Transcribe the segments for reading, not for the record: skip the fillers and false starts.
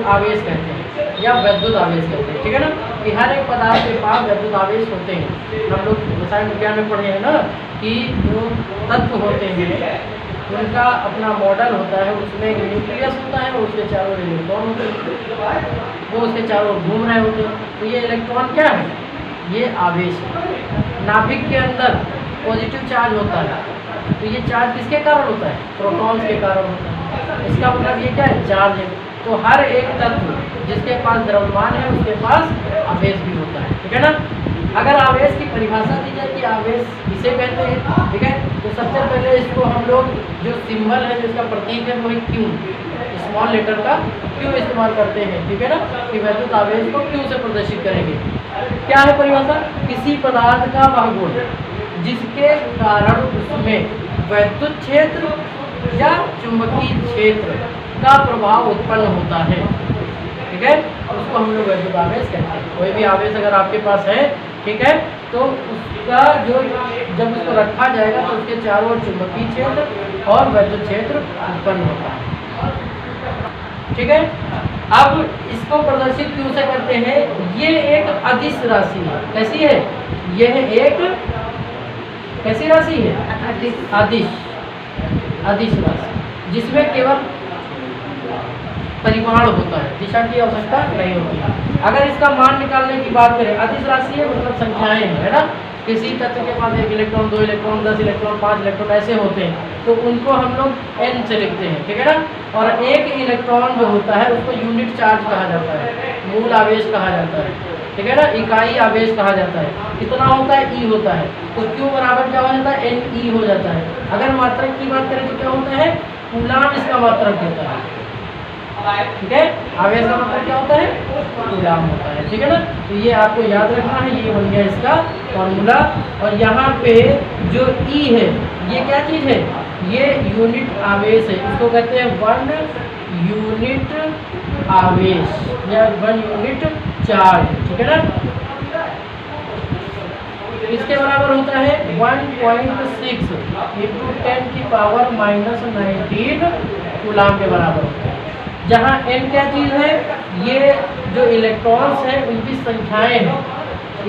आवेश कहते हैं या वैद्युत आवेश कहते हैं, ठीक है ना। कि हर एक पदार्थ के पास वैद्युत आवेश होते हैं। हम लोग रसायन विज्ञान में पढ़े हैं ना कि जो तत्व होते हैं उनका अपना मॉडल होता है, उसमें एक न्यूक्लियस होता है और उसके चारों इलेक्ट्रॉन होते हैं, वो उसके चारों घूम रहे होते हैं। तो ये इलेक्ट्रॉन क्या है, ये आवेश है। नाभिक के अंदर पॉजिटिव चार्ज होता है, तो ये चार्ज किसके कारण होता है, प्रोटॉन्स के कारण होता है। इसका मतलब ये क्या है, चार्ज है। तो हर एक तत्व जिसके पास द्रव्यमान है उसके पास आवेश भी होता है, ठीक है ना। अगर आवेश की परिभाषा दी जाए कि आवेश किसे कहते हैं, ठीक है, तो सबसे पहले इसको हम लोग जो सिंबल है, जिसका प्रतीक है वो है क्यू, स्मॉल लेटर का क्यू इस्तेमाल करते हैं, ठीक है ना। कि वैद्युत आवेश को क्यू से प्रदर्शित करेंगे। क्या है परिभाषा, किसी पदार्थ का वह गुण जिसके कारण उसमें वैद्युत क्षेत्र या चुंबकीय क्षेत्र का प्रभाव उत्पन्न होता है, ठीक है, उसको हम लोग वैद्युत आवेश कहते हैं। कोई भी आवेश अगर आपके पास है, ठीक है, तो उसका जो जब उसको रखा जाएगा तो उसके चारों ओर चुंबकीय क्षेत्र और वैद्युत क्षेत्र उत्पन्न होता है, ठीक है। अब इसको प्रदर्शित क्यों से करते हैं, ये एक अदिश राशि है। कैसी है, यह एक कैसी राशि है, अदिश राशि, जिसमें केवल परिमाण होता है, दिशा की आवश्यकता नहीं होती है। अगर इसका मान निकालने की बात करें, अदिश राशि है मतलब संख्याएं हैं, है ना। किसी तत्व के पास 1 इलेक्ट्रॉन, 2 इलेक्ट्रॉन, 10 इलेक्ट्रॉन, 5 इलेक्ट्रॉन ऐसे होते हैं, तो उनको हम लोग n से लिखते हैं, ठीक है ना। और एक इलेक्ट्रॉन जो होता है उसको यूनिट चार्ज कहा जाता है, मूल आवेश कहा जाता है, ठीक है ना, इकाई आवेश कहा जाता है। कितना होता है, E होता है। तो Q बराबर क्या हो जाता है, NE हो जाता है। अगर मात्रक की बात करें तो क्या होता है, कूलाम इसका मात्रक होता है, ठीक है। आवेश का मतलब क्या होता है, कूलाम होता है, ठीक है ना। तो ये आपको याद रखना है, ये बन गया इसका फॉर्मूला। और यहाँ पे जो E है ये क्या चीज़ है, ये यूनिट आवेश है, इसको कहते हैं 1 यूनिट आवेश या 1 यूनिट चार्ज, ठीक है ना। इसके बराबर होता है 1.6 इंटू 10 की पावर -19 कूलाम के बराबर होता है। जहाँ n क्या चीज़ है, ये जो इलेक्ट्रॉन्स हैं उनकी संख्याएं हैं,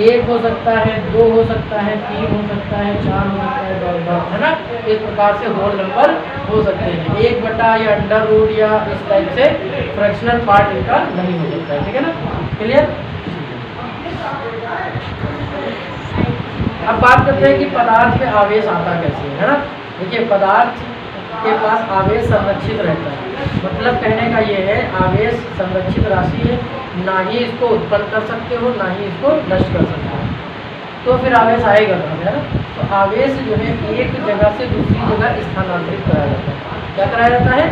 1 हो सकता है, 2 हो सकता है, 3 हो सकता है, 4 हो सकता है, डॉट, है ना। इस प्रकार से होल नंबर हो सकते हैं। 1/, या अंडर रूट या इस टाइप से फ्रैक्शनल पार्ट इनका नहीं हो सकता है, ठीक है ना। क्लियर। अब बात करते हैं कि पदार्थ में आवेश आता कैसे है ना। देखिए, पदार्थ के पास आवेश संरक्षित रहता है, मतलब कहने का ये है आवेश संरक्षित राशि है, ना ही इसको उत्पन्न कर सकते हो ना ही इसको नष्ट कर सकते हो, तो फिर आवेश आएगा कहाँ, है ना। तो आवेश जो है एक जगह से दूसरी जगह स्थानांतरित कराया जाता है। क्या कराया जाता है,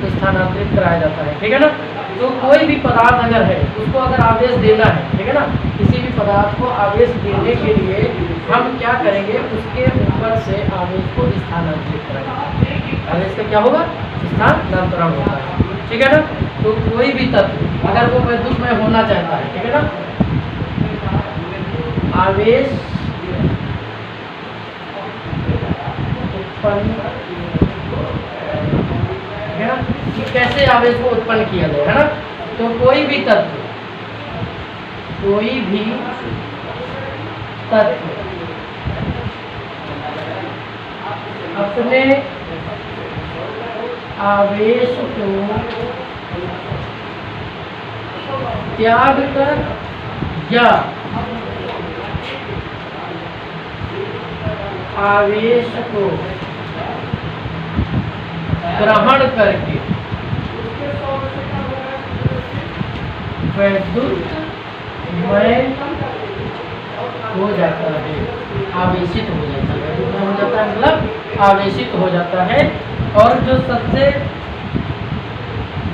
स्थानांतरित कराया जाता है, ठीक है ना। तो कोई भी पदार्थ अगर है उसको अगर आवेश देना है, ठीक है ना, किसी भी पदार्थ को आवेश देने के लिए हम क्या करेंगे, उसके ऊपर से आवेश को स्थानांतरित कराएंगे। आवेश का क्या होगा, स्थानांतरण होता है, ठीक है ना। तो कोई भी तत्व अगर वो वैद्युतमय होना चाहता है, ठीक है ना, आवेश उत्पन्न, है ना, कि कैसे आवेश को उत्पन्न किया जाए, है ना। तो कोई भी तत्व अपने आवेश को त्याग कर या आवेश को ग्रहण करके वैद्युतमय हो जाता है, आवेशित हो जाता है, वैद्युतमय हो जाता है मतलब आवेशित हो जाता है। और जो सबसे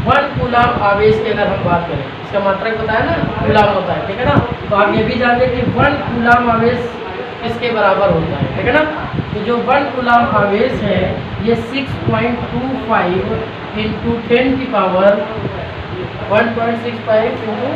1 कूलाम आवेश की अगर हम बात करें, इसका मात्रक बताया ना, कूलाम होता है, ठीक है ना। तो आप ये भी जानते हैं कि 1 कूलाम आवेश किसके बराबर होता है, ठीक है ना। तो जो 1 कूलाम आवेश है ये 6.25 इंटू 10 की पावर 1.65 इंटू,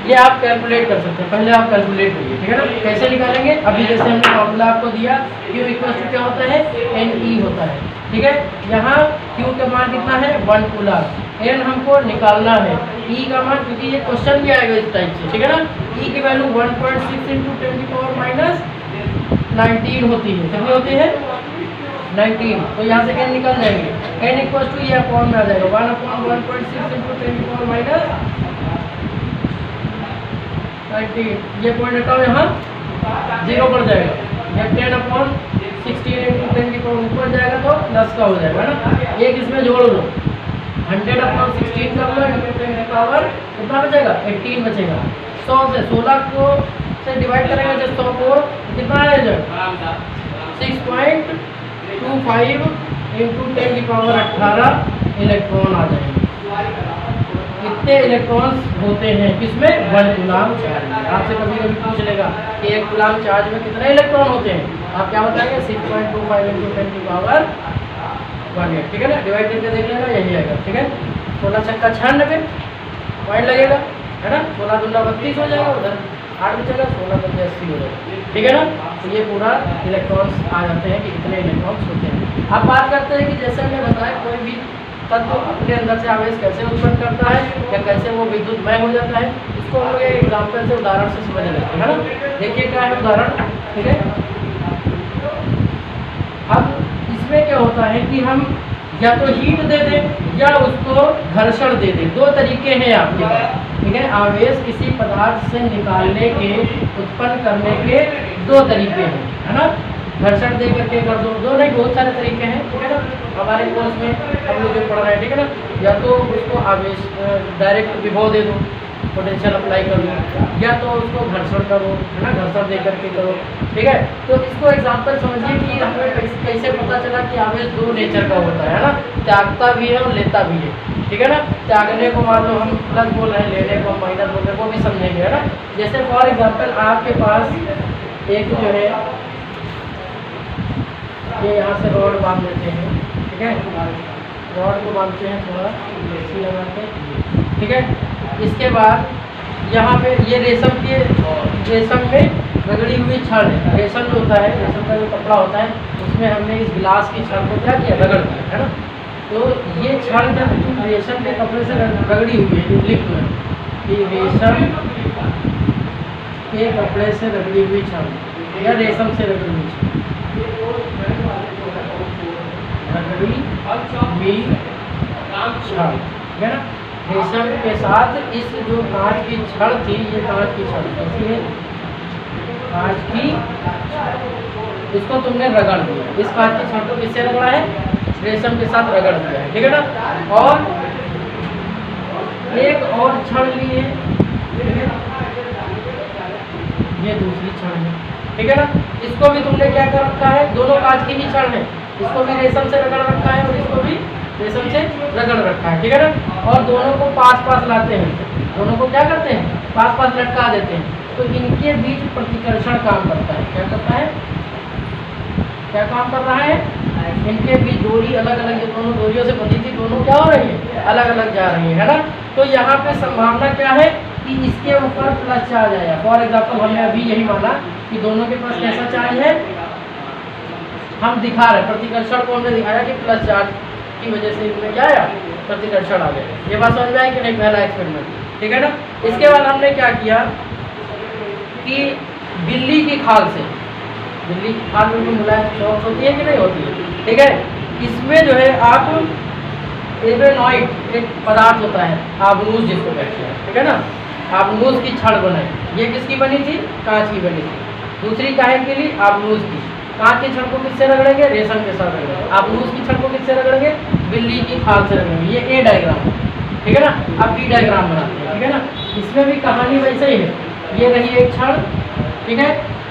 ये आप कैलकुलेट कर सकते हैं। पहले आप कैलकुलेट करिए, ठीक है ना। कैसे निकालेंगे, अभी जैसे हमने फॉर्मूला आपको दिया, Q इक्वल टू क्या होता है, NE होता है, ठीक है। यहाँ Q का मान कितना है 1 कूलम, N हमको निकालना है, E का मान, क्योंकि ये क्वेश्चन भी आएगा इस टाइप से, ठीक है ना। E की वैल्यू 1.6 × 10⁻⁻19 होती है, कितनी होती है 19, तो यहाँ से N निकल जाएंगे, N इक्वल टू ये अपॉन में आ जाएगा 1/1.6 × 10⁻⁻19, ये पॉइंट हटाओ, यहाँ 0 पर जाएगा, ये 10/16 × 10 की पावर ऊपर जाएगा तो प्लस का हो जाएगा ना, एक इसमें जोड़ दो 100/16 कर लो × 10 की पावर कितना बचेगा 18 बचेगा। 100 से 16 को से डिवाइड करेंगे जब 100 को कितना आएगा 6.25 × 10 की पावर 18 इलेक्ट्रॉन आ जाएंगे। कितने इलेक्ट्रॉन्स होते हैं किसमें 1 कूलम चार्ज में। आपसे कभी कभी पूछ लेगा कि 1 कूलम चार्ज में कितने इलेक्ट्रॉन होते हैं, आप क्या बताएंगे 6.25 × 10 की पावर 1, ठीक है ना। डिवाइड करके देख लेना, यही आएगा, ठीक है। 16 छक्का 96 पॉइंट लगेगा, है ना। 16 दूना 32 हो जाएगा, उधर 8 बचेगा, 16 × 80 हो जाएगा, ठीक है ना। तो ये पूरा इलेक्ट्रॉन्स आ जाते हैं कि कितने इलेक्ट्रॉन्स होते हैं। अब बात करते हैं कि जैसे हमने बताया कोई भी तत्व अपने अंदर से आवेश कैसे उत्पन्न करता है या कैसे वो विद्युतमय हो जाता है, इसको हम लोग एक एग्जाम्पल से उदाहरण से समझ लेते हैं, है ना। देखिए क्या है उदाहरण, ठीक है। अब इसमें क्या होता है कि हम या तो हीट दे दें या उसको घर्षण दे दें, दो तरीके हैं आपके पास, ठीक है। आवेश किसी पदार्थ से निकालने के उत्पन्न करने के दो तरीके हैं, है ना। घर्षण दे करके कर दो, दो नहीं बहुत सारे तरीके हैं, ठीक है ना। हमारे कोर्स में हम लोग जो पढ़ रहे हैं, ठीक है ना। या तो उसको आवेश डायरेक्ट विभव दे दो, पोटेंशियल अप्लाई कर दो, या तो उसको घर्षण करो, है ना, घर्षण दे करके करो, ठीक है। तो इसको एग्जांपल समझिए कि हमें कैसे पता चला कि आवेश दो नेचर का होता है ना, त्यागता भी है और लेता भी है, ठीक है ना। त्यागने को मान लो हम प्लस बोल रहे हैं, लेने को हम माइनस बोल रहे हैं, वो भी समझेंगे, है ना। जैसे फॉर एग्जाम्पल आपके पास एक जो है ये यहाँ से रॉड बांध देते हैं, ठीक है। रॉड को बांधते हैं थोड़ा ऐसी लगा के, ठीक है। इसके बाद यहाँ पे ये रेशम में रगड़ी हुई छड़ है, रेशम जो होता है, रेशम का जो कपड़ा होता है उसमें हमने इस गिलास की छड़ को क्या किया रगड़ दिया, है ना। तो ये छड़ जब रेशम के कपड़े से रगड़ी हुई है, लिख दो कि रेशम के कपड़े से रगड़ी हुई छड़ या रेशम से रगड़ी हुई छड़, रगड़ी हुई छड़, ठीक है ना। रेशम के साथ इस जो कांच की छड़ थी, ये कांच की छड़ कैसी है, कांच की, इसको तुमने रगड़ दिया, इस कांच की छड़ को किससे रगड़ा है रेशम के साथ रगड़ दिया है, ठीक है ना। और एक और छड़ ली है, ये दूसरी छड़ है, ठीक है ना। इसको भी तुमने क्या कर रखा है, दोनों कांच की ही छड़ है, इसको भी रेशम से रगड़ रखा है और इसको भी रेशम से रगड़ रखा है, ठीक है ना। और दोनों को पास पास लाते हैं, दोनों को क्या करते हैं पास पास लटका देते हैं, तो इनके बीच प्रतिकर्षण काम करता है। क्या करता है, क्या काम कर रहा है, इनके बीच डोरी अलग अलग, जो दोनों डोरियों से बंधी थी दोनों क्या हो रही है अलग अलग जा रही है ना। तो यहाँ पे संभावना क्या है कि इसके ऊपर प्लस चार्ज आया। फॉर एग्जाम्पल हमने अभी यही माना कि दोनों के पास कैसा चार्ज है, हम दिखा रहे प्रतिकर्षण को हमने दिखाया कि प्लस चार्ज की वजह से इसमें क्या आया प्रतिकर्षण आ गया। ये बात समझ में आई कि नहीं, पहला एक्सपेरिमेंट, ठीक है ना। इसके बाद हमने क्या किया कि बिल्ली की खाल से, बिल्ली की खाल बिल्कुल मुलायम सॉफ्ट होती है कि नहीं होती है, ठीक है। इसमें जो है आप एबेनॉइड एक पदार्थ होता है, आबनूस जिसको कहते हैं, ठीक है ना। आबनूस की छड़ बनाई, ये किसकी बनी थी, कांच की बनी थी। दूसरी काहे के लिए, आबनूस की। कांच की छड़ को किससे रगड़ेंगे, रेशम के साथ रगड़ेंगे। आबनूस की छड़ को किससे रगड़ेंगे, बिल्ली की खाल से रगड़ेंगे। ये ए डायग्राम है, ठीक है ना। अब बी डायग्राम बनाते हैं, ठीक है ना। इसमें भी कहानी वैसे ही है, ये रही एक छड़, ठीक है,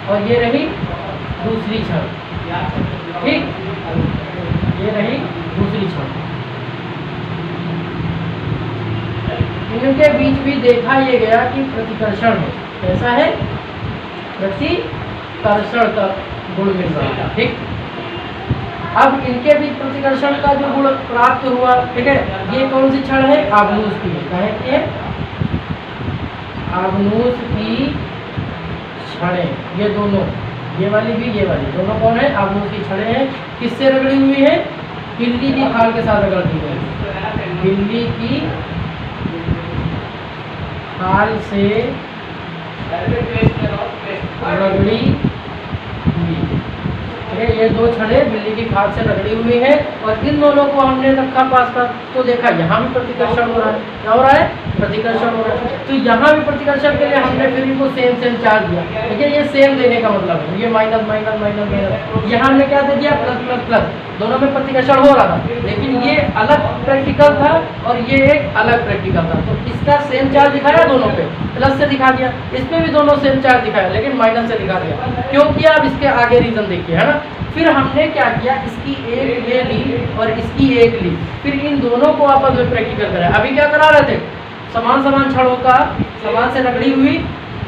और ये रही दूसरी छड़, ठीक, ये रही दूसरी छड़। इनके बीच भी देखा ये गया कि प्रतिकर्षण है, कैसा है, प्रतिकर्षण का गुण मिल रहा है, ठीक। अब इनके बीच प्रतिकर्षण का जो गुण प्राप्त हुआ, ठीक है, ये कौन सी छड़ है, आबनूस की है, आबनूस की छड़ें, ये दोनों, ये वाली भी ये वाली दोनों कौन है, आबनूस की छड़ें हैं। किससे रगड़ी हुई है, बिल्ली की खाल के साथ रगड़ दी गई, बिल्ली की खाल से रगड़ी हुई। ठीक है, ये दो छड़े बिल्ली की खाल से रगड़ी हुई है और इन दोनों को हमने रखा पास पर, तो देखा यहाँ भी प्रतिकर्षण हो रहा है। क्या हो रहा है? प्रतिकर्षण हो रहा है। तो यहाँ भी प्रतिकर्षण के लिए हमने फिर इनको सेम सेम चार्ज दिया। ठीक है, ये सेम देने का मतलब है, ये माइनस माइनस माइनस माइनस, यहाँ हमने क्या दे दिया? Plus plus plus. दोनों में प्रतिकर्षण हो रहा था, लेकिन ये अलग प्रैक्टिकल था और ये एक अलग प्रैक्टिकल था। तो इसका सेम चार्ज दिखाया दोनों पे, प्लस से दिखा दिया, इसमें भी दोनों सेम चार्ज दिखाया, लेकिन माइनस से दिखा दिया। क्यों किया? अब इसके आगे रीजन देखिए, है ना। फिर हमने क्या किया? इसकी एक ये ली और इसकी एक ली, फिर इन दोनों को आपस में प्रैक्टिकल कराया। अभी क्या करा रहे थे? समान समान छड़ों का समान से रगड़ी हुई,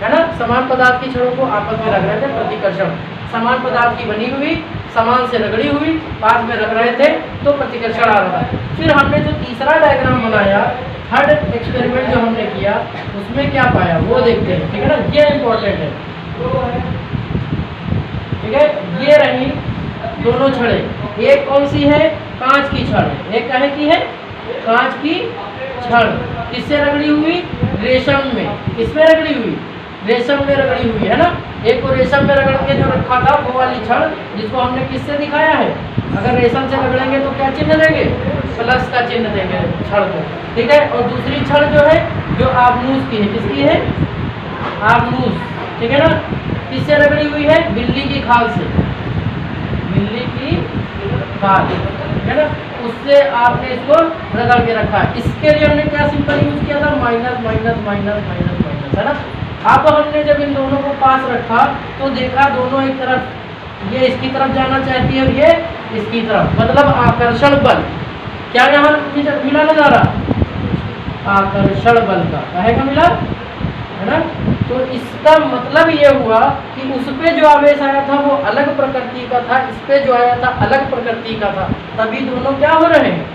है ना, समान पदार्थ की छड़ों को आपस में रख रहे थे, प्रतिकर्षण। समान पदार्थ की बनी हुई, समान से रगड़ी हुई, पास में रख रहे थे, तो प्रतिकर्षण आ रहा था। फिर हमने जो तीसरा डायग्राम बनाया, थर्ड एक्सपेरिमेंट जो हमने किया, उसमें क्या पाया वो देखते हैं। ठीक है ना, ये इंपॉर्टेंट है। ठीक है, ये रही दोनों छड़े। एक कौन सी है? कांच की छड़ है। एक काहे की है? कांच की छड़। किससे रगड़ी हुई? रेशम में। किसमें रगड़ी हुई? रेशम में रगड़ी हुई, है ना। एक को रेशम में रगड़ के जो रखा था वो वाली छड़, जिसको हमने किससे दिखाया है? अगर रेशम से रगड़ेंगे तो क्या चिन्ह देंगे? प्लस का चिन्ह देंगे छड़ को। ठीक है, और दूसरी छड़ जो है, जो आबनूस की है, किसकी है? आबनूस। ठीक है ना, किससे रगड़ी हुई है? बिल्ली की खाल से। बिल्ली की खाल, है ना, उससे आपने इसको रगड़ के रखा है। इसके लिए हमने क्या सिंपल यूज किया था? Minus minus minus minus minus, है ना। अब हमने जब इन दोनों को पास रखा तो देखा दोनों एक तरफ, ये इसकी तरफ जाना चाहती है और ये इसकी तरफ, मतलब आकर्षण बल। क्या यहाँ मिला नजारा? आकर्षण बल का कहेगा मिला, है ना। तो इसका मतलब ये हुआ कि उस पे जो आवेश आया था वो अलग प्रकृति का था, इस पे जो आया था अलग प्रकृति का था। तभी दोनों क्या हो रहे हैं?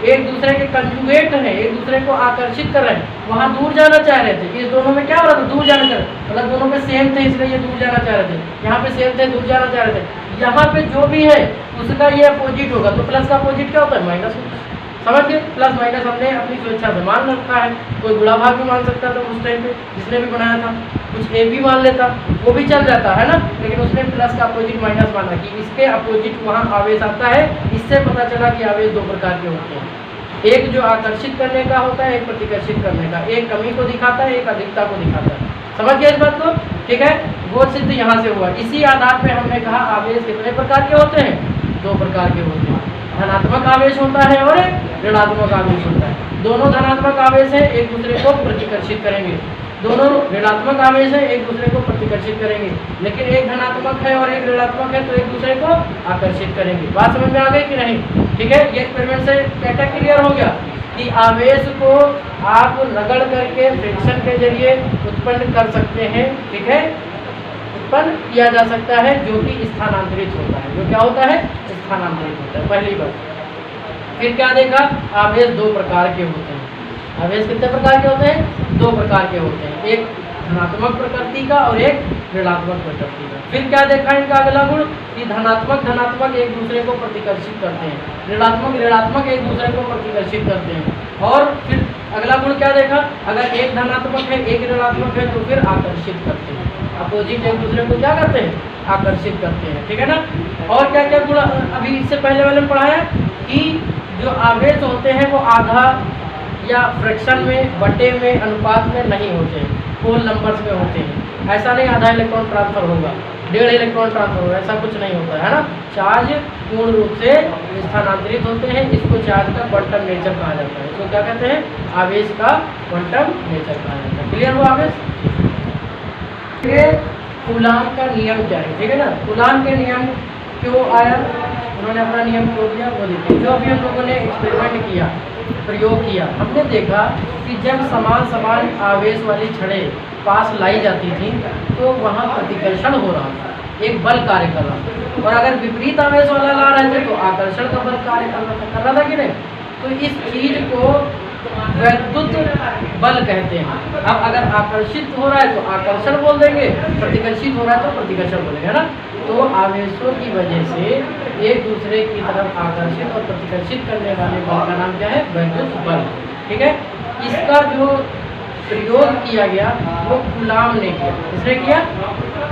एक दूसरे के कंजुगेट हैं, एक दूसरे को आकर्षित कर रहे हैं। वहाँ दूर जाना चाह रहे थे, इस दोनों में क्या हो रहा था? दूर जाना चाह रहे थे, मतलब दोनों पे सेम थे इसलिए ये दूर जाना चाह रहे थे। यहाँ पे सेम थे, दूर जाना चाह रहे थे। यहाँ पे जो भी है उसका ये अपोजिट होगा, तो प्लस का अपोजिट क्या होता है? माइनस होता है। समझ गए? प्लस माइनस हमने अपनी स्वेच्छा से मान रखा है। कोई गुणा भाग भी मान सकता था उस टाइम पे, जिसने भी बनाया था। कुछ ए भी मान लेता, वो भी चल जाता है ना, लेकिन उसने प्लस का अपोजिट माइनस माना कि इसके अपोजिट वहाँ आवेश आता है। इससे पता चला कि आवेश दो प्रकार के होते हैं, एक जो आकर्षित करने का होता है, एक प्रतिकर्षित करने का। एक कमी को दिखाता है, एक अधिकता को दिखाता है। समझ गया इस बात को? ठीक है, वो सिद्ध यहाँ से हुआ। इसी आधार पे हमने कहा आवेश कितने प्रकार के होते हैं? दो प्रकार के होते हैं। धनात्मक आवेश होता है और एक ऋणात्मक आवेश होता है। दोनों धनात्मक आवेश है, एक दूसरे को प्रतिकर्षित करेंगे। दोनों ऋणात्मक आवेश है, एक दूसरे को प्रतिकर्षित करेंगे। लेकिन एक धनात्मक है और एक ऋणात्मक है, तो एक दूसरे को आकर्षित करेंगे। बात समझ में आ गई कि नहीं? ठीक है, ये एक्सपेरिमेंट से क्या क्लियर हो गया कि आवेश को आप रगड़ करके फ्रिक्शन के जरिए उत्पन्न कर सकते हैं। ठीक है, उत्पन्न किया जा सकता है, जो कि स्थानांतरित होता है। जो क्या होता है? स्थानांतरित होता है, पहली बात। फिर क्या देखा? आवेश दो प्रकार के होते हैं। आवेश कितने प्रकार के होते हैं? दो प्रकार के होते हैं, एक धनात्मक प्रकृति का और एक ऋणात्मक प्रकृति का। फिर क्या देखा इनका अगला गुण कि धनात्मक एक दूसरे को प्रतिकर्षित करते हैं, ऋणात्मक एक दूसरे को प्रतिकर्षित करते हैं। और फिर अगला गुण क्या देखा? अगर एक धनात्मक है एक ऋणात्मक है तो फिर आकर्षित करते हैं। अपोजिट एक दूसरे को क्या करते हैं? आकर्षित करते हैं। ठीक है ना। और क्या क्या गुण अभी इससे पहले वाले में पढ़ाया कि जो आवेश होते हैं वो आधा या फ्रैक्शन में, बटे में, अनुपात में नहीं होते हैं, होल नंबर्स में होते हैं। ऐसा नहीं आधा इलेक्ट्रॉन ट्रांसफर होगा, 1.5 इलेक्ट्रॉन ट्रांसफर होगा, ऐसा कुछ नहीं होता है ना। चार्ज पूर्ण रूप से स्थानांतरित होते हैं। इसको चार्ज का क्वांटम नेचर कहा जाता है। इसको क्या कहते हैं? आवेश का क्वांटम नेचर कहा जाता है। क्लियर हुआ आवेश? कूलाम का नियम क्या है? ठीक है ना। कूलाम के नियम क्यों आया, उन्होंने अपना नियम क्यों दिया वो देखिए। जो भी हम लोगों ने एक्सपेरिमेंट किया, प्रयोग किया, हमने देखा कि जब समान समान आवेश वाली छड़ें पास लाई जाती थी तो वहाँ प्रतिकर्षण हो रहा था, एक बल कार्य कर रहा था। और अगर विपरीत आवेश वाला ला रहे थे तो आकर्षण का बल कार्य कर रहा था कि नहीं। तो इस चीज को वैद्युत बल कहते हैं। अब अगर आकर्षित हो रहा है तो आकर्षण बोल देंगे, प्रतिकर्षित हो रहा है तो प्रतिकर्षण बोलेंगे, है ना। तो आवेशों की वजह से एक दूसरे की तरफ आकर्षित और प्रतिकर्षित करने वाले बल का नाम क्या है? वैद्युत बल। ठीक है, इसका जो प्रयोग किया गया वो कूलाम ने किया। किसने किया?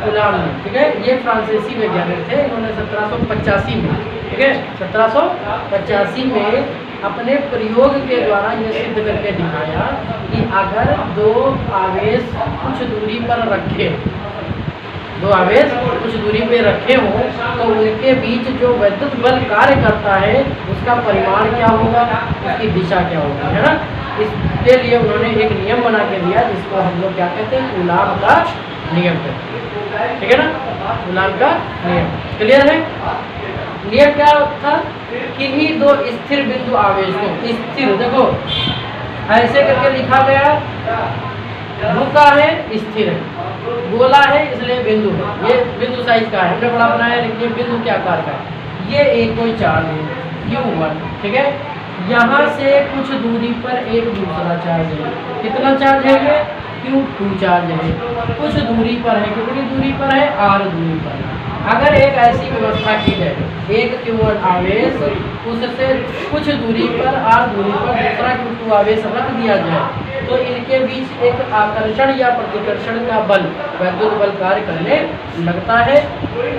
कूलाम ने। ठीक है, ये फ्रांसीसी वैज्ञानिक थे, इन्होंने 1785 में, ठीक है, 1785 में अपने प्रयोग के द्वारा ये सिद्ध करके दिखाया कि अगर दो आवेश कुछ दूरी पर रखे, दो आवेश कुछ दूरी पे रखे हों तो उनके बीच जो वैद्युत बल कार्य करता है उसका परिमाण क्या होगा, उसकी दिशा क्या होगी, है ना। इसके लिए उन्होंने एक नियम बना के दिया जिसको हम लोग क्या कहते हैं? कूलाम का नियम कहते हैं। ठीक है ना, कूलाम का नियम। क्लियर है? नियम क्या था? किन्हीं दो स्थिर बिंदु आवेशों, स्थिर देखो ऐसे करके लिखा गया, रुका है स्थिर है, गोला है इसलिए बिंदु है, ये बिंदु साइज का है, हमने बड़ा बनाया लेकिन ये बिंदु के आकार का है। ये एक कोई चार्ज है Q1, ठीक है, यहाँ से कुछ दूरी पर एक दूसरा चार्ज है। कितना चार्ज है ये? Q2 चार्ज है। कुछ दूरी पर है, कितनी दूरी पर है? R दूरी पर है। अगर एक ऐसी व्यवस्था की जाए, एक Q1 आवेश उससे कुछ दूरी पर R दूरी पर दूसरा Q2 आवेश रख दिया जाए तो इनके बीच एक आकर्षण या प्रतिकर्षण का बल, वैद्युत बल कार्य करने लगता है।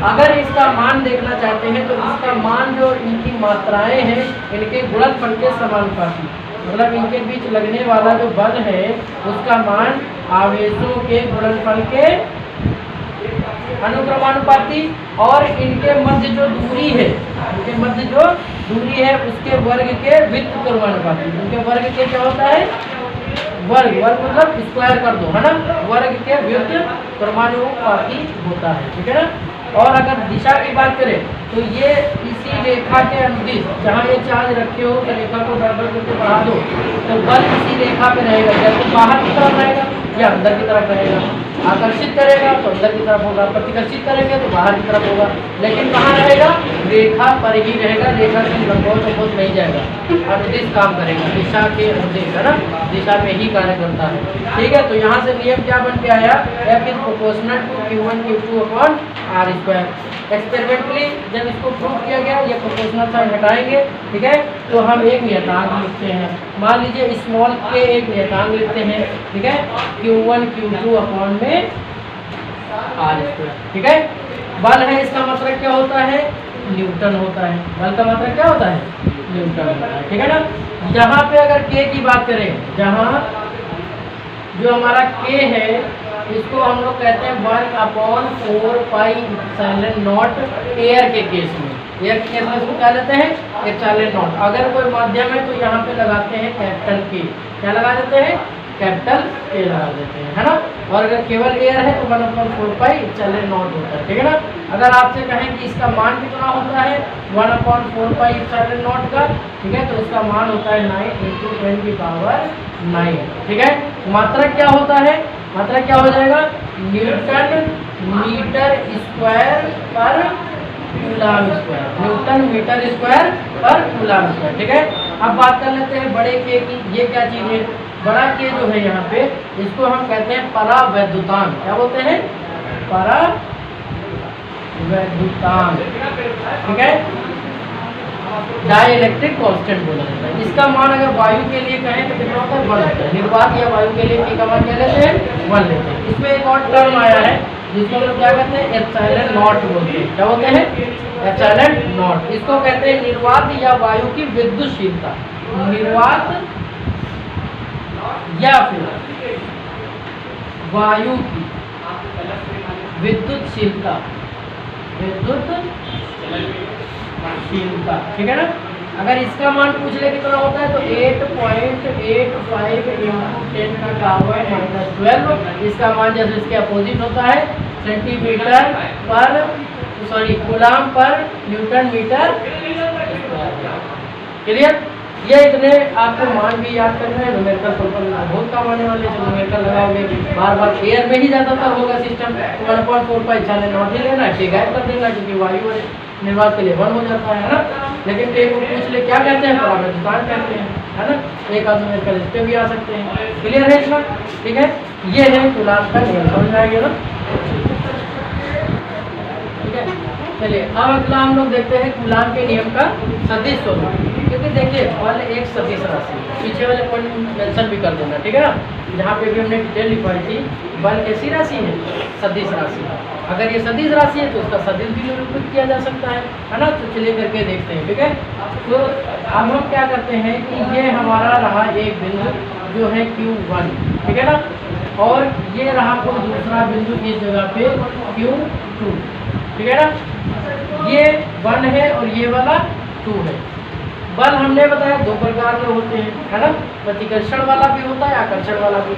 अगर इसका मान देखना चाहते हैं तो इसका मान जो इनकी मात्राएं हैं इनके गुणनफल के समानुपाती, मतलब इनके बीच लगने वाला जो बल है उसका मान आवेशों के गुणनफल के अनुक्रमानुपाती और इनके मध्य जो दूरी है, इनके मध्य जो दूरी है उसके वर्ग के व्युत्क्रमानुपाती। इनके वर्ग के क्या होता है? वर्ग, वर्ग मतलब स्क्वायर कर दो, है ना, वर्ग के व्युत्क्रमानुपाती होता है। ठीक है ना। और अगर दिशा की बात करें तो ये इसी रेखा के अनुदिश, जहाँ ये चार्ज रखे हो तो रेखा को बराबर करके बढ़ा दो तो बल इसी रेखा पे रहेगा, या तो बाहर की तरफ रहेगा या अंदर की तरफ रहेगा। आकर्षित करेगा तो अंदर की तरफ होगा, प्रतिकर्षित करेंगे तो बाहर की तरफ होगा, लेकिन कहाँ रहेगा? रेखा पर ही रहेगा, रेखा से लंबवत नहीं जाएगा, अनुदिश काम करेगा, दिशा के अनुदिश, है ना, दिशा में ही कार्य करता है। ठीक है, तो यहाँ से नियम क्या बन के आया? F is proportional to Q1 Q2 upon R square. Experimentally जब इसको प्रूव किया गया, ये प्रोपोर्शनल साइन हटाएंगे, ठीक है, तो हम एक नियतांक लिखते हैं। मान लीजिए स्मॉल के एक नियतांक लिखते हैं, ठीक है, Q1 Q2 अपॉन में R स्क्वायर। ठीक है, बल है, इसका मतलब क्या होता है? न्यूटन होता है। बल का मतलब क्या होता है? न्यूटन होता है। ठीक है ना। यहाँ पे अगर K की बात करें, जहाँ जो हमारा K है इसको हम लोग कहते हैं 1/4 पाई एप्सिलॉन नॉट एयर के केस में। एयर के केस में इसको क्या लेते हैं? Epsilon not. अगर कोई माध्यम है तो यहाँ पे लगाते हैं कैपिटल K। क्या लगा देते हैं? कैपिटल K लगा देते हैं, है ना। और अगर केवल एयर है तो 1/4 पाई एप्सिलॉन नॉट होता है। ठीक है ना। अगर आपसे कहें कि इसका मान कितना होता है 1/4 पाई एप्सिलॉन नॉट का, ठीक है, तो इसका मान होता है 9 × 10⁹। ठीक है। मात्रक क्या होता है? मात्रक क्या हो जाएगा? न्यूटन मीटर स्क्वायर पर coulomb square, newton metre square पर कूलाम स्क्वायर। ठीक है। अब बात कर लेते हैं बड़े के की। ये क्या चीज़ है? बड़ा के जो है यहाँ पे इसको हम कहते हैं परावैद्युतांक। क्या बोलते हैं? परावैद्युतांक। ठीक है, डाइलेक्ट्रिक कांस्टेंट बोला जाता है। इसका मान अगर वायु के लिए कहें तो कितना होता है? 1 होता है। निर्वात या वायु के लिए का मान क्या लेते हैं? 1 लेते हैं। इसमें एक और टर्म आया है जिसको हम लोग क्या कहते हैं? एप्सिलॉन नॉट बोलते हैं। क्या बोलते हैं? Epsilon not. इसको कहते हैं निर्वात या वायु की विद्युतशीलता। निर्वात या फिर वायु की विद्युतशीलता, विद्युतशीलता। ठीक है ना। अगर इसका मान पूछ ले कितना होता है तो 8.85 × 10⁻⁻12। इसका मान जैसे इसके अपोजिट होता है सेंटीमीटर पर कूलाम पर न्यूटन मीटर। क्लियर? ये इतने आपको मान भी याद करना है। न्यूमेरिकल सॉल्वर बहुत काम आने वाले हैं। न्यूमेरिकल लगाओगे बार बार, एयर में ही ज़्यादातर होगा सिस्टम, 1/4 पाई एप्सिलॉन नॉट ही लेना, ठीक है, कर देना, क्योंकि वायु और निर्वात के लिए 1 हो जाता है ना। लेकिन एक पूछ ले क्या कहते हैं? परावैद्युतांक कहते हैं, है ना। एक आदमी न्यूमेरिकल इस पे भी आ सकते हैं। क्लियर है इतना? ठीक है, ये है कूलाम का नियम। समझ में आ गया ना? ठीक है। चलिए अब अगला हम लोग देखते हैं कूलाम के नियम का सदिश स्वरूप। क्योंकि देखिए बल एक सदिश राशि, पीछे वाले पॉइंट मेंशन भी कर देना, ठीक है ना। जहाँ पे भी हमने डिटेल लिखवाई थी, बल कैसी राशि है, सदिश राशि। अगर ये सदिश राशि है तो उसका सदिश भी निरूपित किया जा सकता है ना। तो चलिए करके देखते हैं, ठीक है। तो अब हम क्या करते हैं कि ये हमारा रहा एक बिंदु जो है Q1, ठीक है ना, और ये रहा कोई दूसरा बिंदु इस जगह पे Q2, ठीक है ना। ये 1 है और ये वाला 2 है। बल हमने बताया दो प्रकार के होते हैं, है ना, प्रतिकर्षण वाला भी होता है, आकर्षण वाला भी।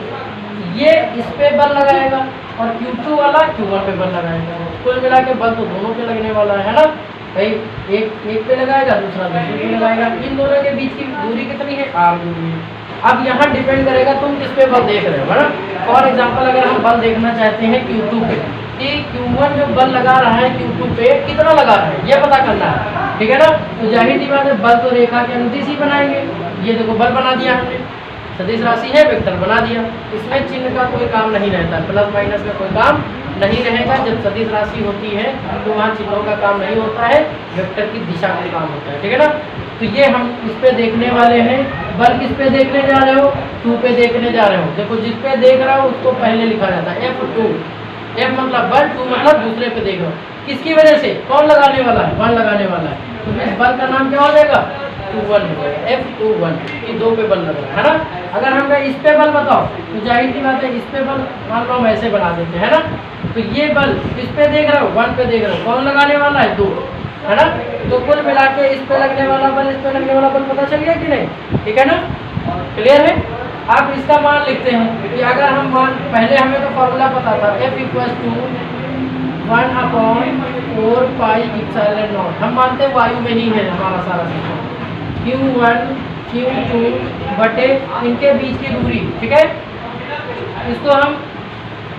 ये इस पे बल लगाएगा और Q2 वाला Q1 पे बल लगाएगा। कुल मिला के बल तो दोनों पे लगने वाला है ना भाई। एक पे लगाएगा, दूसरा दूसरे पे लगाएगा। इन दोनों के बीच की दूरी कितनी है, r दूरी है। अब यहाँ डिपेंड करेगा तुम किस पे बल देख रहे हो, है ना। फॉर एग्जाम्पल अगर हम बल देखना चाहते हैं Q2 पे, कि Q1 जो बल लगा रहा है Q2 पे कितना लगा रहा है ये पता करना है, ठीक है ना। तो जाहिर सी बात है बल तो रेखा के अनुदिश ही बनाएंगे। ये देखो बल बना दिया हमने, सदिश राशि है, वेक्टर बना दिया। इसमें चिन्ह का कोई काम नहीं रहता, प्लस माइनस का कोई काम नहीं रहेगा। जब सदिश राशि होती है तो वहाँ चिन्हों का काम नहीं होता है, वेक्टर की दिशा का काम होता है, ठीक है ना। तो ये हम इस पे देखने वाले हैं। बल किस पे देखने जा रहे हो, 2 पे देखने जा रहे हो। देखो जिस पे देख रहा हो उसको पहले लिखा जाता है F2। F मतलब बल, 2 मतलब दूसरे पे देख रहा हो। किसकी वजह से, कौन लगाने वाला है, 1 लगाने वाला है। तो इस बल का नाम क्या हो जाएगा, 2-1 हो जाएगा, F21। ये 2 पे बल लग रहा है ना। अगर हम इस पे बल बताओ तो जाहिर सी बात है इस पे बल मान लो हम ऐसे बना देते हैं ना। तो ये बल इस पे देख रहे हो, 1 पे देख रहे हो, कौन लगाने वाला है, 2, है ना। तो कुल मिला के इस पे लगने वाला बल, इस पे लगने वाला बल पता चल गया कि नहीं, ठीक है ना, क्लियर है। आप इसका मान लिखते हैं कि अगर हम मान, पहले हमें तो फॉर्मूला पता था F = 1/4 πε0। हम मानते हैं वायु में ही है हमारा सारा सिस्टम। Q1 Q2 बटे इनके बीच की दूरी, ठीक है। इसको हम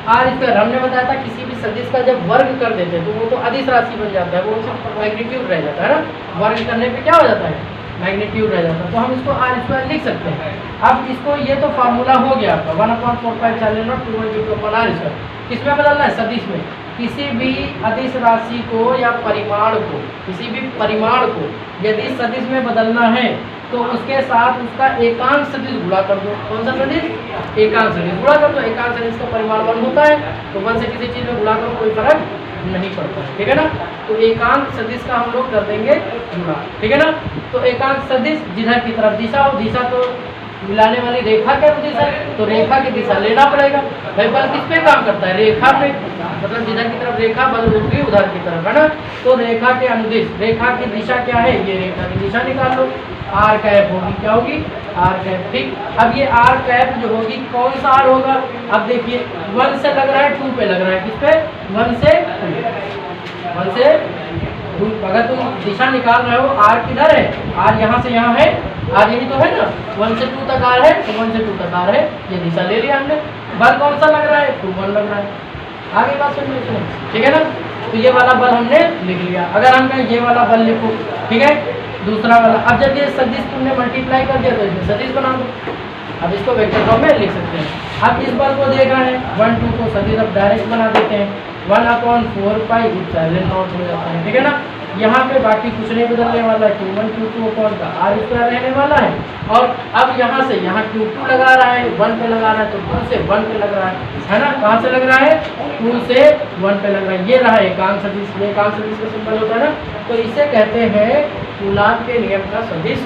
r², हमने बताया था किसी भी सदिश का जब वर्ग कर देते हैं तो वो तो अदिश राशि बन जाता है, वो सिर्फ मैग्नीट्यूड रह जाता है ना। वर्ग करने पे क्या हो जाता है, मैग्नीट्यूड रह जाता है। तो हम इसको r² लिख सकते हैं। अब इसको, ये तो फार्मूला हो गया आपका 1/4 πε0 2/r²। किसमें बदलना है, सदिश में। किसी भी अदिश राशि को या परिमाण को, किसी भी परिमाण को यदि सदिश में बदलना है तो उसके साथ उसका एकांक सदिश गुणा कर दो। कौन सा सदिश, एकांक सदिश गुणा कर दो। एकांक सदिश का परिमाण 1 होता है, तो 1 से किसी चीज़ में गुणा करो कोई फर्क नहीं पड़ता है, ठीक है ना। तो एकांक सदिश का हम लोग कर देंगे गुणा, ठीक है ना। तो एकांक सदिश जिधर की तरफ दिशा हो, दिशा तो मिलाने वाली रेखा के अनुदिश है, तो रेखा की दिशा लेना पड़ेगा भाई। बल किस पे काम करता है, रेखा पे, मतलब जिधर की तरफ रेखा बल होगी उधर की तरफ, है ना। तो रेखा के अनुदिश, रेखा की दिशा क्या है, ये रेखा की दिशा निकाल लो। r² होगी, क्या होगी, r², ठीक। अब ये r² जो होगी, कौन सा r होगा, अब देखिए 1 से लग रहा है 2 पे लग रहा है, किस पे, 1 से 2। अगर तुम दिशा निकाल रहे हो, r किधर है, r यहाँ से यहाँ है, r यही तो है ना। 1 से 2 तक r है, तो 1 से 2 तक r है, ये दिशा ले लिया हमने। बल कौन सा लग रहा है, 2-1 लग रहा है। आगे बात समझिए, ठीक है ना। तो ये वाला बल हमने लिख लिया। अगर हम कहें ये वाला बल लिखो, ठीक है, दूसरा वाला। अब जब ये सदिश तुमने मल्टीप्लाई कर दिया तो इसमें सदिश बना दो। अब इसको वेक्टर फॉर्म में लिख सकते हैं। अब इस बल को देख रहे हैं 1, 2 को सदिश अब डायरेक्ट बना देते हैं, 1/4 πε0 हो जाता है, ठीक है ना। यहाँ पे बाकी कुछ नहीं बदलने वाला है, Q1 Q2 का r² रहने वाला है। और अब यहाँ से यहाँ Q2 लगा रहा है, 1 पे लगा रहा है, तो 2 से 1 पे लग रहा है ना। कहाँ से लग रहा है, 2 से 1 पे लग रहा है। ये रहा एकांक सदिश, ये एकांक सदिश का सिंबल होता है ना। तो इसे कहते हैं कूलाम के नियम का सदिश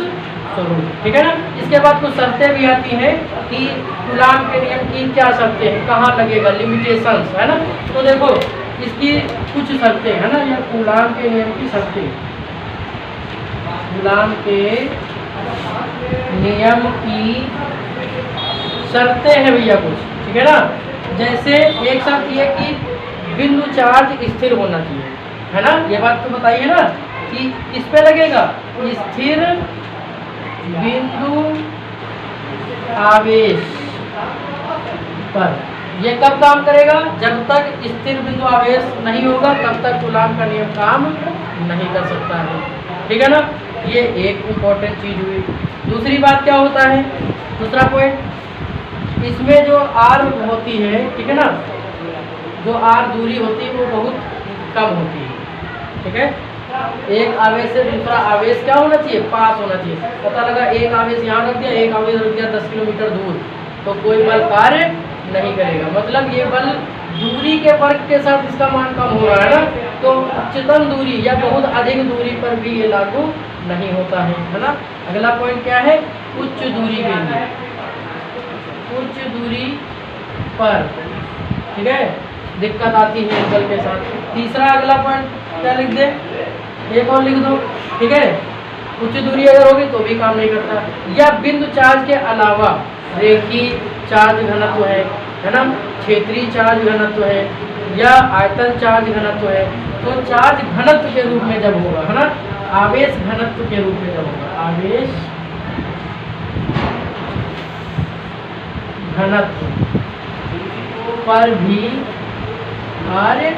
स्वरूप, ठीक है ना। इसके बाद कुछ शर्तें भी आती हैं कि कूलाम के नियम की क्या शर्तें हैं, कहाँ लगेगा, लिमिटेशंस, है ना। तो देखो इसकी कुछ शर्तें है ना, ये कूलाम के नियम की शर्तें, कूलाम के नियम की शर्तें हैं भैया कुछ, ठीक है ना। जैसे एक शर्त ये कि बिंदु चार्ज स्थिर होना चाहिए, है ना। ये बात तो बताइए ना कि इस पे लगेगा स्थिर बिंदु आवेश पर। ये कब काम करेगा, जब तक स्थिर बिंदु आवेश नहीं होगा तब तक कूलाम का नियम काम नहीं कर सकता है, ठीक है ना। ये एक इम्पोर्टेंट चीज हुई। दूसरी बात क्या होता है, दूसरा पॉइंट, इसमें जो r होती है, ठीक है ना, जो r दूरी होती है वो बहुत कम होती है, ठीक है। एक आवेश से दूसरा आवेश क्या होना चाहिए, पास होना चाहिए। पता लगा एक आवेश यहाँ रख दिया, एक आवेश रख दिया 10 किलोमीटर दूर, तो कोई बल कार्य नहीं करेगा। मतलब ये बल दूरी के फर्क के साथ इसका मान कम हो रहा है ना, तो उच्चतम दूरी या बहुत अधिक दूरी पर भी ये लागू नहीं होता है ना। अगला पॉइंट क्या है, उच्च दूरी के लिए, उच्च दूरी पर, ठीक है, दिक्कत आती है बल के साथ। तीसरा अगला पॉइंट क्या लिख दे, एक और लिख दो, ठीक है। उच्च दूरी अगर होगी तो भी काम नहीं करता। या बिंदु चार्ज के अलावा रेखीय चार्ज घनत्व है ना, क्षेत्रीय चार्ज घनत्व है या आयतन चार्ज घनत्व है, तो चार्ज घनत्व के रूप में जब होगा, है ना, आवेश घनत्व के रूप में जब होगा, आवेश घनत्व पर भी कार्य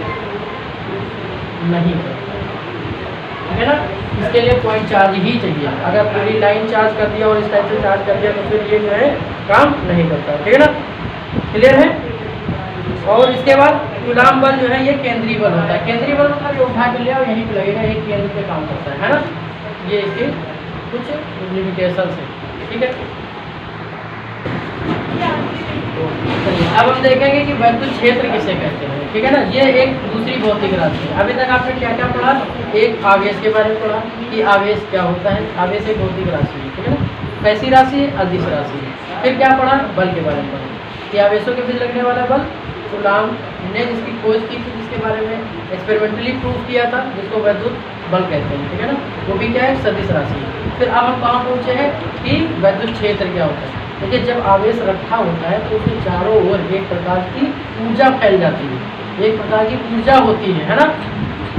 नहीं करता, ठीक है ना। इसके लिए पॉइंट चार्ज ही चाहिए। अगर पूरी लाइन चार्ज कर दिया और इस टाइप से चार्ज कर दिया तो फिर ये जो है काम नहीं करता, ठीक है ना, क्लियर है। और इसके बाद कूलाम बल जो है ये केंद्रीय बल होता है। केंद्रीय बल मतलब ये उठा के ले आओ यहीं पे लगेगा, एक केंद्र पे काम करता है ना। ये इसके कुछ लिमिटेशन है, ठीक है। चलिए अब हम देखेंगे कि वैद्युत क्षेत्र किसे कहते हैं, ठीक है ना। ये एक दूसरी भौतिक राशि है। अभी तक आपने क्या क्या पढ़ा, एक आवेश के बारे में पढ़ा कि आवेश क्या होता है, आवेश एक भौतिक राशि है, ठीक है ना। कैसी राशि है, अदिश राशि है। फिर क्या पढ़ा, बल के बारे में पढ़ा कि आवेशों के बीच लगने वाला बल, कूलाम ने जिसकी खोज की थी, जिसके बारे में एक्सपेरिमेंटली प्रूव किया था, जिसको वैद्युत बल कहते हैं, ठीक है ना। वो भी क्या है, सदिश राशि है। फिर अब हम कहाँ पहुँचे हैं कि वैद्युत क्षेत्र क्या होता है। देखिए जब आवेश रखा होता है तो उसके चारों ओर एक प्रकार की ऊर्जा फैल जाती है, एक प्रकार की ऊर्जा होती है ना।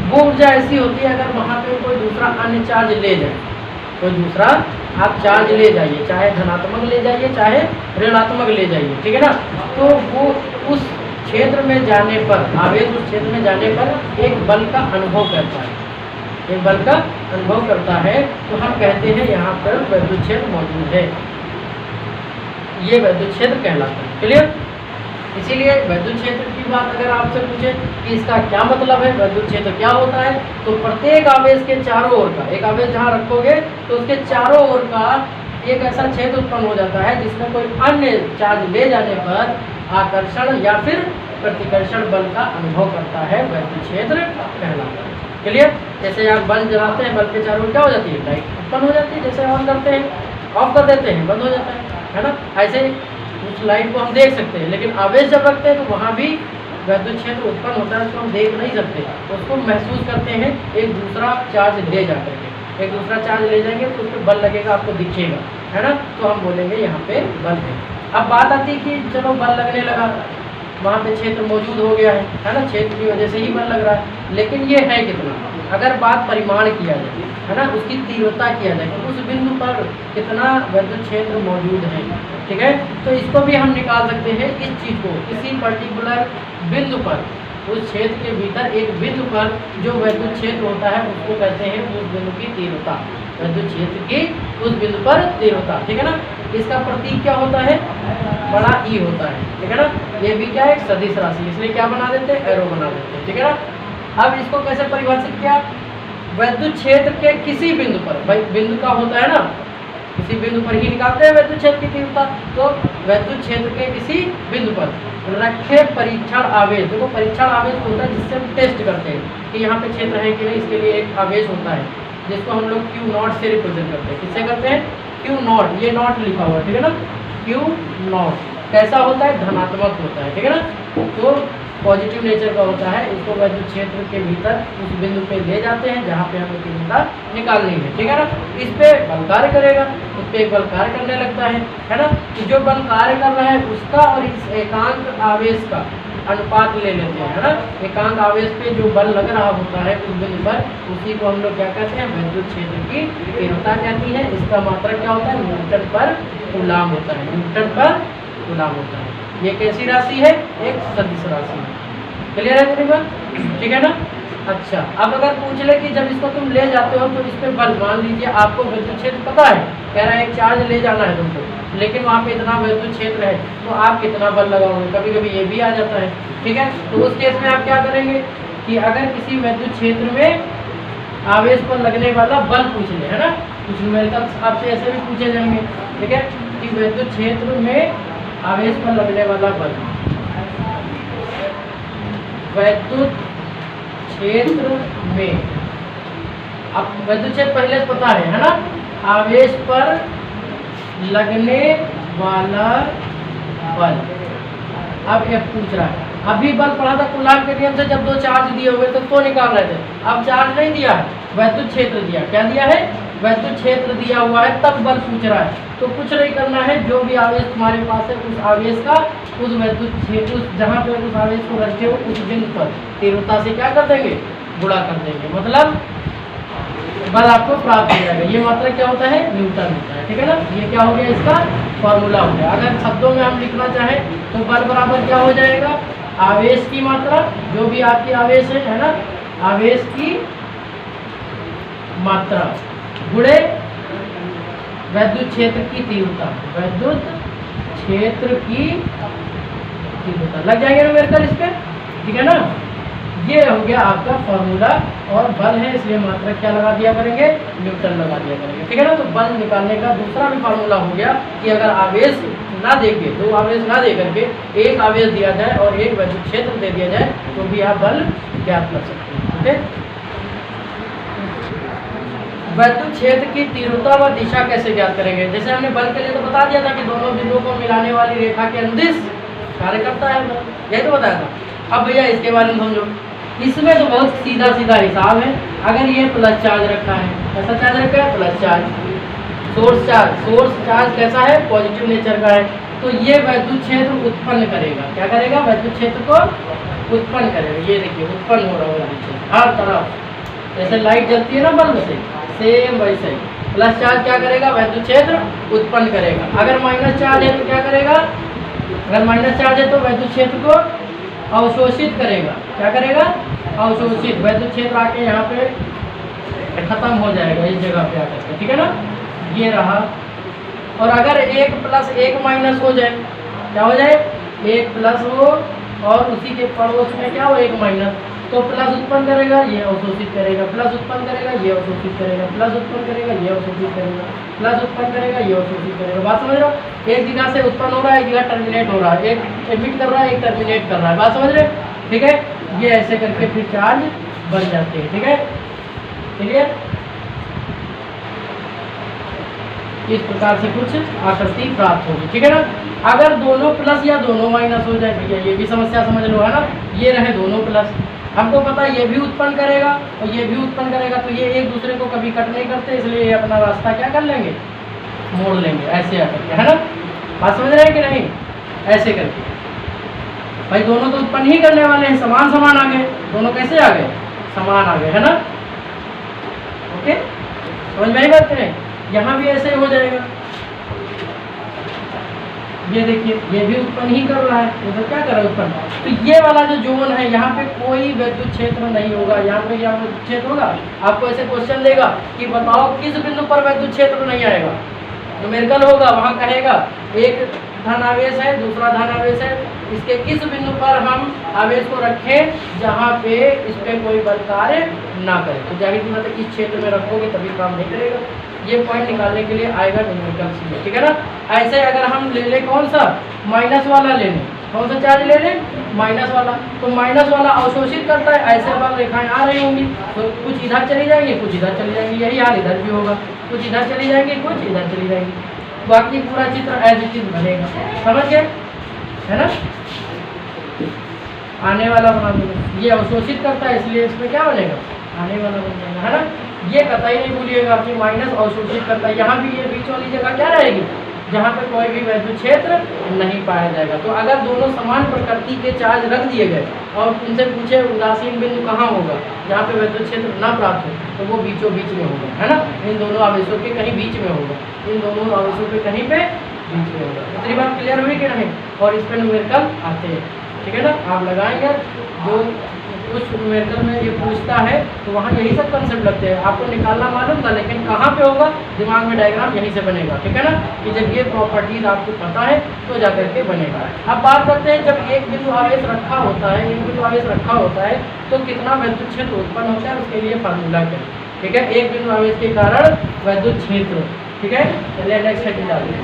वो ऊर्जा ऐसी होती है, अगर वहाँ पे कोई दूसरा अन्य चार्ज ले जाए, कोई दूसरा आप चार्ज ले जाइए, चाहे धनात्मक ले जाइए चाहे ऋणात्मक ले जाइए, ठीक है ना, तो वो उस क्षेत्र में जाने पर, आवेश उस क्षेत्र में जाने पर एक बल का अनुभव करता है, एक बल का अनुभव करता है, तो हम कहते हैं यहाँ पर वैद्युत क्षेत्र मौजूद है, ये वैद्युत क्षेत्र कहलाता है, क्लियर। इसीलिए वैद्युत क्षेत्र की बात अगर आपसे पूछे कि इसका क्या मतलब है, वैद्युत क्षेत्र क्या होता है, तो प्रत्येक आवेश के चारों ओर का, एक आवेश जहाँ रखोगे तो उसके चारों ओर का एक ऐसा क्षेत्र उत्पन्न हो जाता है जिसमें कोई अन्य चार्ज ले जाने पर आकर्षण या फिर प्रतिकर्षण बल का अनुभव करता है, वैद्युत क्षेत्र कहलाता है, क्लियर। जैसे आप बल्ब जलाते हैं, बल्ब के चारों ओर क्या हो जाती है, लाइट उत्पन्न हो जाती है, जैसे ऑन करते हैं, ऑफ कर देते हैं, बंद हो जाता है ना। ऐसे उस लाइट को हम देख सकते हैं, लेकिन आवेश जब रखते हैं तो वहाँ भी वैद्युत क्षेत्र उत्पन्न होता है, उसको हम देख नहीं सकते, उसको महसूस करते हैं एक दूसरा चार्ज ले जाकर के, एक दूसरा चार्ज ले जाएंगे तो उस पर बल लगेगा, आपको दिखेगा, है ना, तो हम बोलेंगे यहाँ पे बल है। अब बात आती है कि चलो बल लगने लगा, वहाँ पे क्षेत्र मौजूद हो गया है ना, क्षेत्र की वजह से ही बल लग रहा है, लेकिन ये है कितना, अगर बात परिमाण किया जाए, है ना, उसकी तीव्रता किया जाए कि उस बिंदु पर कितना वैद्युत क्षेत्र मौजूद है, ठीक है, तो इसको भी हम निकाल सकते हैं। इस चीज़ को किसी पर्टिकुलर बिंदु पर, उस क्षेत्र के भीतर एक बिंदु पर जो वैद्युत क्षेत्र होता है उसको कहते हैं उस बिंदु की तीव्रता, वैद्युत क्षेत्र की उस बिंदु पर तीव्रता, ठीक है ना। इसका प्रतीक क्या होता है, बड़ा ई होता है, ठीक है ना। ये भी क्या है, सदिश राशि, इसलिए क्या बना देते हैं, एरो बना देते हैं, ठीक है ना। अब इसको कैसे परिभाषित किया, वैद्युत क्षेत्र के किसी बिंदु पर, भाई बिंदु का होता है ना, किसी बिंदु पर ही निकालते हैं वैद्युत क्षेत्र की तीव्रता, तो वैद्युत क्षेत्र के किसी बिंदु पर रखे परीक्षण आवेश, देखो परीक्षण आवेश होता है जिससे हम टेस्ट करते हैं कि यहाँ पे क्षेत्र है कि नहीं, इसके लिए एक आवेश होता है जिसको हम लोग क्यू नॉट से रिप्रेजेंट करते हैं, किससे करते हैं, क्यू नॉट, ये नॉट लिखा हुआ है, ठीक है ना, क्यू नॉट कैसा होता है, धनात्मक होता है, ठीक है ना, तो पॉजिटिव नेचर का होता है। इसको वैद्युत क्षेत्र के भीतर उस बिंदु पे ले जाते हैं जहाँ पे हमें तीव्रता निकालनी है, ठीक है ना। इस पे बल कार्य करेगा, उस पे एक बल कार्य करने लगता है ना, कि जो बल कार्य कर रहा है उसका और इस एकांक आवेश का अनुपात ले लेते हैं, है ना। एकांक आवेश पे जो बल लग रहा होता है उस बिंदु पर, उसी को हम लोग क्या कहते हैं, वैद्युत क्षेत्र की तीव्रता कहती है। इसका मात्रक क्या होता है, न्यूटन पर कूलाम होता है, न्यूटन पर कूलाम होता है। ये कैसी राशि है, एक सदिश राशि है, क्लियर है तकरीबन, ठीक है ना। अच्छा, अब अगर पूछ ले कि जब इसको तुम ले जाते हो तो इस पे बल, मान लीजिए आपको वैद्युत क्षेत्र पता है, कह रहा है एक चार्ज ले जाना है तुमको, लेकिन वहाँ पे इतना वैद्युत क्षेत्र है, तो आप कितना बल लगाओगे, कभी कभी ये भी आ जाता है, ठीक है। तो उस केस में आप क्या करेंगे कि अगर किसी वैद्युत क्षेत्र में आवेश पर लगने वाला बल पूछ ले, है ना। कुछ न्यूमेरिकल आपसे ऐसे भी पूछे जाएंगे, ठीक है, कि विद्युत क्षेत्र में आवेश पर लगने वाला बल, विद्युत क्षेत्र में, अब विद्युत क्षेत्र पहले से पता है ना, आवेश पर लगने वाला बल। अब F पूछ रहा है, अभी बल पढ़ा था कूलाम के नियम से, जब दो चार्ज दिए हुए तो निकाल रहे थे। अब चार्ज नहीं दिया है, वैद्युत क्षेत्र दिया। क्या दिया है? वैद्युत क्षेत्र दिया हुआ है, तब बल पूछ रहा है। तो कुछ नहीं करना है, जो भी आवेश तुम्हारे पास है उस आवेश का उस वैद्युत क्षेत्र, जहाँ पे उस आवेश को रखे हो उस बिंदु पर तीव्रता से क्या कर देंगे? गुणा कर देंगे, मतलब बल आपको प्राप्त हो जाएगा। ये मात्रा क्या होता है? न्यूटन होता है, ठीक है ना। ये क्या हो गया? इसका फॉर्मूला हो गया। अगर शब्दों में हम लिखना चाहें तो बल बराबर क्या हो जाएगा? आवेश की मात्रा, जो भी आपकी आवेश है ना, आवेश की मात्रा गुणे वैद्युत क्षेत्र की तीव्रता, वैद्युत क्षेत्र की तीव्रता। लग जाएंगे न्यूमेरिकल इस पे, ठीक है ना। ये हो गया आपका फॉर्मूला, और बल है इसलिए मात्रा क्या लगा दिया करेंगे? न्यूटन लगा दिया करेंगे, ठीक है ना। तो बल निकालने का दूसरा भी फॉर्मूला हो गया कि अगर आवेश ना देके, दो आवेश ना दे करके एक आवेश दिया जाए और एक वैद्युत क्षेत्र दे दिया जाए तो भी आप बल ज्ञात कर सकते हैं, ठीक है। वैद्युत क्षेत्र की तीव्रता व दिशा कैसे ज्ञात करेंगे? जैसे हमने बल के लिए तो बता दिया था कि दोनों बिंदुओं को मिलाने वाली रेखा के अनुदिश कार्य करता है, यही तो बताया था। अब भैया इसके बारे में समझो। इसमें तो बहुत सीधा सीधा हिसाब है। अगर ये प्लस चार्ज रखा है, कैसा चार्ज रखा है? Plus charge. सोर्स चार्ज कैसा है? पॉजिटिव नेचर का है। तो ये वैद्युत क्षेत्र उत्पन्न करेगा। क्या करेगा? वैद्युत क्षेत्र को उत्पन्न करेगा। ये देखिए उत्पन्न हो रहा है वैद्युत क्षेत्र हर तरफ, जैसे लाइट जलती है ना बल्ब से, सेम वैसे ही प्लस चार्ज क्या करेगा? वैद्युत क्षेत्र उत्पन्न करेगा। अगर माइनस चार्ज है तो क्या करेगा? अगर माइनस चार्ज है तो वैद्युत क्षेत्र को अवशोषित करेगा। क्या करेगा? अवशोषित। वैद्युत क्षेत्र आके यहाँ पे खत्म हो जाएगा इस जगह पे आकर के, ठीक है ना। ये रहा। और अगर एक प्लस एक माइनस हो जाए, क्या हो जाए? एक प्लस हो और उसी के पड़ोस में क्या हो? एक माइनस, तो प्लस उत्पन्न करेगा, ये अवशोषित करेगा, प्लस उत्पन्न करेगा, ये अवशोषित करेगा, प्लस उत्पन्न करेगा, ये अवशोषित करेगा, प्लस उत्पन्न करेगा, ये अवशोषित करेगा। बात समझ रहे हो? एक जगह से उत्पन्न हो रहा है, एक जगह टर्मिनेट हो रहा है, एक एमिट कर रहा है, एक टर्मिनेट कर रहा है। बात समझ रहे? ठीक है। ये ऐसे करके फिर चार्ज बन जाते हैं, ठीक है। क्लियर? इस प्रकार से कुछ आकृति प्राप्त होगी, ठीक है ना। अगर दोनों प्लस या दोनों माइनस हो जाए, भैया ये भी समस्या समझ लो, है ना। ये रहे दोनों प्लस, हमको पता है ये भी उत्पन्न करेगा और ये भी उत्पन्न करेगा, तो ये एक दूसरे को कभी कट नहीं करते, इसलिए ये अपना रास्ता क्या कर लेंगे? मोड़ लेंगे ऐसे आकर के, है ना। बात समझ रहे हैं कि नहीं? ऐसे करके भाई दोनों तो उत्पन्न ही करने वाले हैं, समान समान आ गए, दोनों कैसे आ गए? समान आ गए, है ना। ओके, समझ में आई बात करें? यहाँ भी ऐसे ही हो जाएगा। ये देखिए ये भी उत्पन्न ही कर रहा है, उधर क्या कर रहा है? उत्पन्न। तो ये वाला जो जोन है यहाँ पे कोई वैद्युत क्षेत्र नहीं होगा। यहाँ पे क्या वैद्युत क्षेत्र होगा? आपको ऐसे क्वेश्चन देगा कि बताओ किस बिंदु पर वैद्युत क्षेत्र नहीं आएगा। न्यूमेरिकल होगा, वहाँ कहेगा एक धन आवेश है, दूसरा धन आवेश है, इसके किस बिंदु पर हम आवेश को रखें जहाँ पे इस पे कोई बल कार्य ना करे। तो जाहिर सी बात है इस क्षेत्र में रखोगे तभी काम नहीं करेगा। ये पॉइंट निकालने के लिए आएगा न्यूमेरिकल में, ठीक है ना। ऐसे अगर हम ले लें कौन सा? माइनस वाला ले लें। कौन सा चार्ज ले लें? माइनस वाला। तो माइनस वाला अवशोषित करता है, ऐसे बल रेखाएं आ रही होंगी, तो कुछ इधर चली जाएंगी, कुछ इधर चली जाएंगी। यही हाल इधर भी होगा, कुछ इधर चली जाएंगी, कुछ इधर चली जाएंगी। बाकी पूरा चित्र एज इट इज बनेगा। समझ गए? है ना। आने वाला बना दो। ये अवशोषित करता है इसलिए इसमें क्या बनेगा? आने वाला बन जाएगा, है ना। ये कतई नहीं भूलिएगा कि माइनस अवशोषित करता है। यहाँ भी ये बीच वाली जगह क्या रहेगी? जहाँ पे कोई भी वैद्युत क्षेत्र नहीं पाया जाएगा। तो अगर दोनों समान प्रकृति के चार्ज रख दिए गए और उनसे पूछे उदासीन बिंदु कहाँ होगा जहाँ पे वैद्युत क्षेत्र ना प्राप्त हो, तो वो बीचों बीच में होगा, है ना। इन दोनों आवेशों के कहीं बीच में होगा, इन दोनों आवेशों के कहीं पे बीच में होगा। इतनी बात क्लियर हुई कि नहीं? और इस पर न्यूमेरिकल आते हैं, ठीक है ना। आप लगाएंगे जो कुछ न्यूमेरिकल में ये पूछता है तो वहाँ यही सब कंसेप्ट लगते हैं। आपको निकालना मालूम था, लेकिन कहाँ पे होगा? दिमाग में डायग्राम यहीं से बनेगा, ठीक है ना। कि जब ये प्रॉपर्टीज आपको पता है तो जाकर के बनेगा। अब बात करते हैं जब एक बिंदु आवेश रखा होता है, एक बिंदु आवेश रखा होता है तो कितना वैद्युत क्षेत्र उत्पन्न होता है, उसके लिए फार्मूला क्या है? ठीक है, एक बिंदु आवेश के कारण वैद्युत क्षेत्र। ठीक है, चलिए नेक्स्ट हेडिंग डालिए।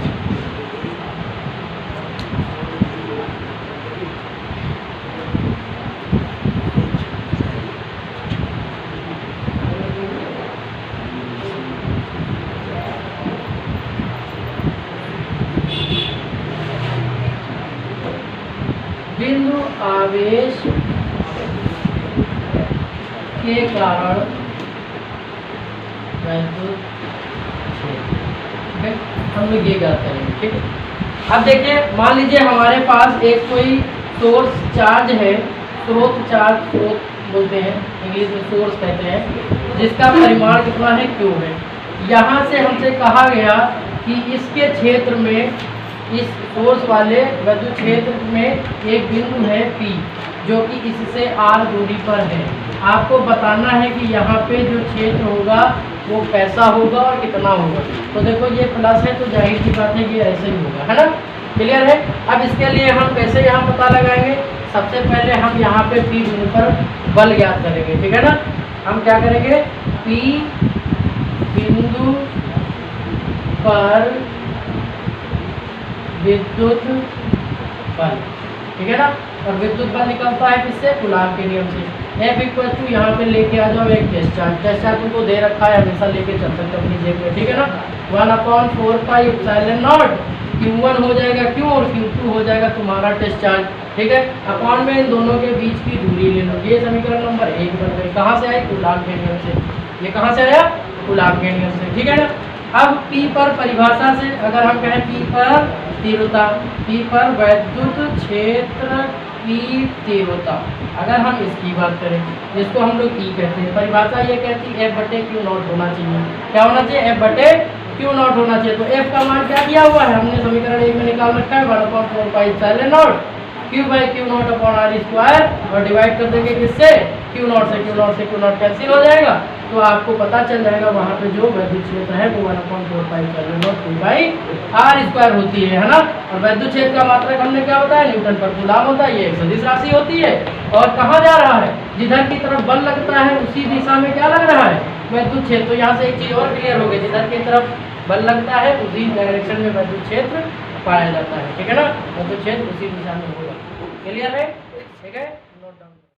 बिंदु आवेश के कारण वैद्युत क्षेत्र। ठीक है, हम लोग ये ज्ञात करेंगे। ठीक है, अब देखिए मान लीजिए हमारे पास एक कोई सोर्स चार्ज है, स्रोत चार्ज, स्रोत बोलते हैं इंग्लिश में, सोर्स कहते हैं, जिसका परिमाण कितना है, क्यू है। यहाँ से हमसे कहा गया कि इसके क्षेत्र में, इस सोर्स वाले वैद्युत क्षेत्र में एक बिंदु है P, जो कि इससे r दूरी पर है। आपको बताना है कि यहाँ पे जो क्षेत्र होगा वो कैसा होगा और कितना होगा। तो देखो ये प्लस है, तो जाहिर सी बात है ये ऐसे ही होगा, है ना, क्लियर है। अब इसके लिए हम कैसे यहाँ पता लगाएंगे, सबसे पहले हम यहाँ पे P बिंदु पर बल ज्ञात करेंगे। ठीक है ना, हम क्या करेंगे, P बिंदु पर विद्युत बल। ठीक है ना, और विद्युत बल निकलता है किससे, कूलाम के नियम से। F इक्वल टू यहाँ पे लेके आ जाओ एक डिस्चार्ज, डिस्चार्ज तुमको दे रखा है, हमेशा लेके चल सकते अपनी जेब में। ठीक है ना, 1/4 एप्सिलॉन नॉट Q1 हो जाएगा Q और Q2 हो जाएगा तुम्हारा डिस्चार्ज। ठीक है, अपॉन में इन दोनों के बीच की दूरी ले लो। ये समीकरण नंबर 1 बन गई। कहाँ से आई, कूलाम के नियम से। ये कहाँ से आया, कूलाम के नियम से। ठीक है ना, अब P पर परिभाषा से अगर हम कहें P पर तीव्रता, P पर वैद्युत क्षेत्र की तीव्रता, अगर हम इसकी बात करें, जिसको हम लोग E कहते हैं, परिभाषा ये कहती है F/Q0 होना चाहिए। क्या होना चाहिए, F/Q0 होना चाहिए। तो F का मान क्या दिया हुआ है, हमने समीकरण 1 में निकाल रखा है, 1/4 Q/Q0/r², और डिवाइड कर देंगे किससे, Q0 से, Q0 से Q0 कैंसिल हो जाएगा, तो आपको पता चल जाएगा वहाँ पे जो वैद्युत क्षेत्र है वो 1/4 होती है ना। और वैद्युत क्षेत्र का मात्रक हमने क्या बताया, न्यूटन पर कूलाम होता है। ये एक सदिश राशि होती है, और कहाँ जा रहा है, जिधर की तरफ बल लगता है उसी दिशा में क्या लग रहा है, वैद्युत क्षेत्र। तो यहाँ से एक चीज़ और क्लियर हो गई, जिधर की तरफ बल लगता है उसी डायरेक्शन में वैद्युत क्षेत्र पाया जाता है। ठीक है ना, वैद्युत क्षेत्र उसी दिशा में होगा। क्लियर है, ठीक है।